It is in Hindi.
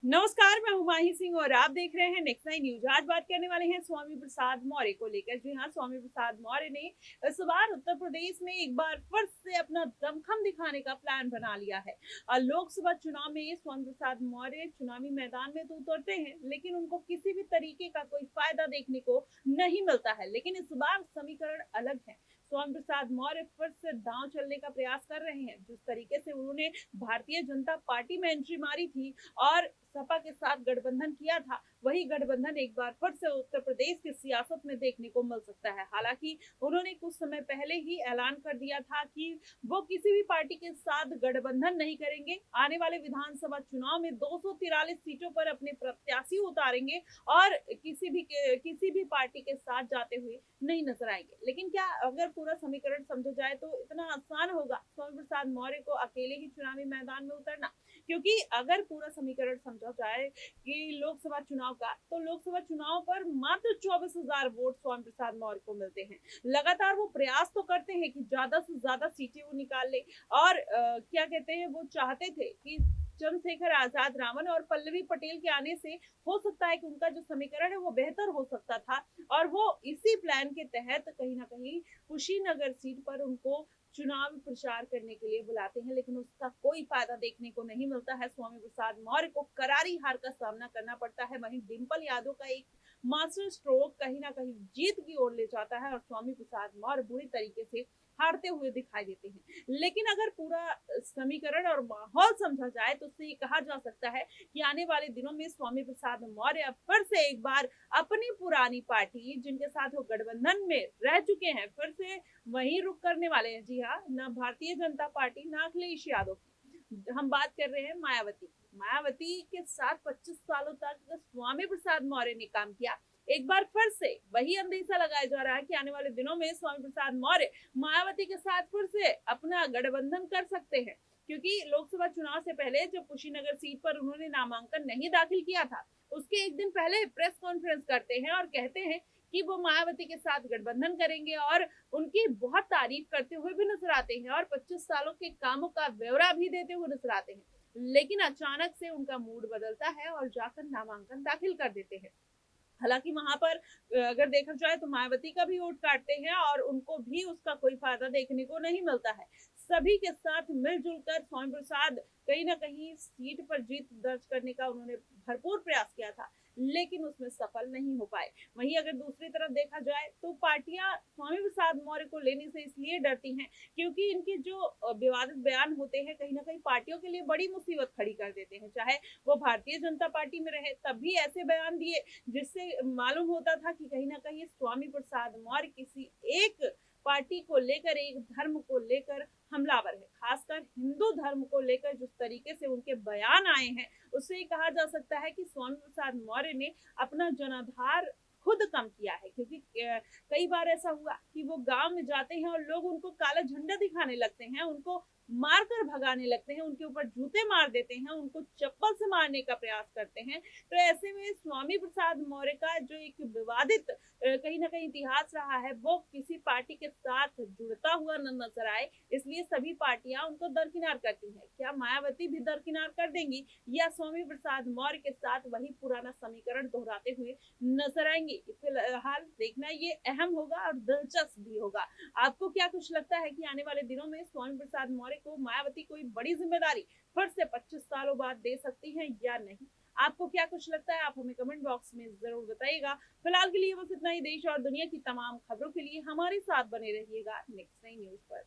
नमस्कार, मैं हुमायूं सिंह और आप देख रहे हैं नेक्स्ट नाइन न्यूज। आज बात करने वाले हैं स्वामी प्रसाद मौर्य को लेकर। जी हाँ, स्वामी प्रसाद मौर्य ने इस बार उत्तर प्रदेश में एक बार फिर से अपना दमखम दिखाने का प्लान बना लिया है। और लोकसभा चुनाव में स्वामी प्रसाद मौर्य चुनावी मैदान में तो उतरते हैं, लेकिन उनको किसी भी तरीके का कोई फायदा देखने को नहीं मिलता है। लेकिन इस बार समीकरण अलग है। स्वामी प्रसाद मौर्य फिर से दांव चलने का प्रयास कर रहे हैं। जिस तरीके से उन्होंने भारतीय जनता पार्टी में एंट्री मारी थी और सपा के साथ गठबंधन किया था, वही गठबंधन एक बार फिर से उत्तर प्रदेश की सियासत में देखने को मिल सकता है। हालांकि उन्होंने कुछ समय पहले ही ऐलान कर दिया था कि वो किसी भी पार्टी के साथ गठबंधन नहीं करेंगे। आने वाले विधानसभा चुनाव में 243 सीटों पर अपने प्रत्याशी उतारेंगे और किसी भी पार्टी के साथ जाते हुए नहीं नजर आएंगे। लेकिन क्या अगर पूरा समीकरण समझा जाए तो इतना आसान होगा स्वामी प्रसाद मौर्य को अकेले ही चुनावी मैदान में उतरना? क्योंकि अगर पूरा समीकरण समझा जाए कि लोकसभा चुनाव का, तो लोकसभा चुनाव पर मात्र 24,000 वोट स्वामी प्रसाद मौर्य को मिलते हैं। लगातार वो प्रयास तो करते हैं कि ज्यादा से ज्यादा सीटें वो निकाल ले और क्या कहते हैं, वो चाहते थे कि चंद्रशेखर आजाद रावण और पल्लवी पटेल के आने से हो सकता है कि उनका जो समीकरण है वो बेहतर हो सकता था। और वो इसी प्लान के तहत कहीं ना कहीं कुशीनगर सीट पर उनको चुनावी प्रचार करने के लिए बुलाते हैं, लेकिन उसका कोई फायदा देखने को नहीं मिलता है। स्वामी प्रसाद मौर्य को करारी हार का सामना करना पड़ता है। वहीं डिंपल यादव का एक मास्टर स्ट्रोक कहीं ना कहीं जीत की ओर ले जाता है और स्वामी प्रसाद मौर्य बुरी तरीके से हारते हुए दिखाई देते हैं। लेकिन अगर पूरा समीकरण और माहौल समझा जाए तो उससे ये कहा जा सकता है कि आने वाले दिनों में स्वामी प्रसाद मौर्य अब फिर से एक बार अपनी पुरानी पार्टी जिनके साथ वो गठबंधन में रह चुके हैं, फिर से वहीं रुक करने वाले हैं। जी हाँ, ना भारतीय जनता पार्टी ना अखिलेश यादव की, हम बात कर रहे हैं मायावती की। मायावती के साथ 25 सालों तक स्वामी प्रसाद मौर्य ने काम किया। एक बार फिर से वही अंदेशा लगाया जा रहा है कि आने वाले दिनों में स्वामी प्रसाद मौर्य मायावती के साथ फिर से अपना गठबंधन कर सकते हैं। क्योंकि लोकसभा चुनाव से पहले जब कुशीनगर सीट पर उन्होंने नामांकन नहीं दाखिल किया था, उसके एक दिन पहले प्रेस कॉन्फ्रेंस करते हैं और कहते हैं कि वो मायावती के साथ गठबंधन करेंगे और उनकी बहुत तारीफ करते हुए भी नजर आते हैं और 25 सालों के कामों का ब्यौरा भी देते हुए नजर आते हैं। लेकिन अचानक से उनका मूड बदलता है और जाकर नामांकन दाखिल कर देते हैं। हालांकि वहां पर अगर देखा जाए तो मायावती का भी वोट काटते हैं और उनको भी उसका कोई फायदा देखने को नहीं मिलता है। सभी के साथ मिलजुल कर स्वामी प्रसाद कहीं ना कहीं सीट पर जीत दर्ज करने का उन्होंने भरपूर प्रयास किया था, लेकिन उसमें सफल नहीं हो पाए। वहीं अगर दूसरी तरफ देखा जाए तो पार्टियां स्वामी प्रसाद मौर्य को लेने से इसलिए डरती हैं क्योंकि इनके जो विवादित बयान होते हैं कहीं ना कहीं पार्टियों के लिए बड़ी मुसीबत खड़ी कर देते हैं। चाहे वो भारतीय जनता पार्टी में रहे, तब भी ऐसे बयान दिए जिससे मालूम होता था कि कहीं ना कहीं स्वामी प्रसाद मौर्य किसी एक पार्टी को लेकर, एक धर्म को लेकर हमलावर है। खासकर हिंदू धर्म को लेकर जिस तरीके से उनके बयान आए हैं, उससे कहा जा सकता है कि स्वामी प्रसाद मौर्य ने अपना जनाधार खुद कम किया है। क्योंकि कई बार ऐसा हुआ कि वो गांव में जाते हैं और लोग उनको काला झंडा दिखाने लगते हैं, उनको मारकर भगाने लगते हैं, उनके ऊपर जूते मार देते हैं, उनको चप्पल से मारने का प्रयास करते हैं। तो ऐसे में स्वामी प्रसाद मौर्य का जो एक विवादित कहीं ना कहीं इतिहास रहा है, वो किसी पार्टी के साथ जुड़ता हुआ न नजर आए, इसलिए सभी पार्टियां उनको दरकिनार करती हैं। क्या मायावती भी दरकिनार कर देंगी या स्वामी प्रसाद मौर्य के साथ वही पुराना समीकरण दोहराते हुए नजर आएंगे? फिलहाल देखना ये अहम होगा और दिलचस्प भी होगा। आपको क्या कुछ लगता है कि आने वाले दिनों में स्वामी प्रसाद मौर्य को मायावती कोई बड़ी जिम्मेदारी फिर से 25 सालों बाद दे सकती है या नहीं? आपको क्या कुछ लगता है, आप हमें कमेंट बॉक्स में जरूर बताइएगा। फिलहाल के लिए बस इतना ही। देश और दुनिया की तमाम खबरों के लिए हमारे साथ बने रहिएगा नेक्स्ट नाइन न्यूज पर।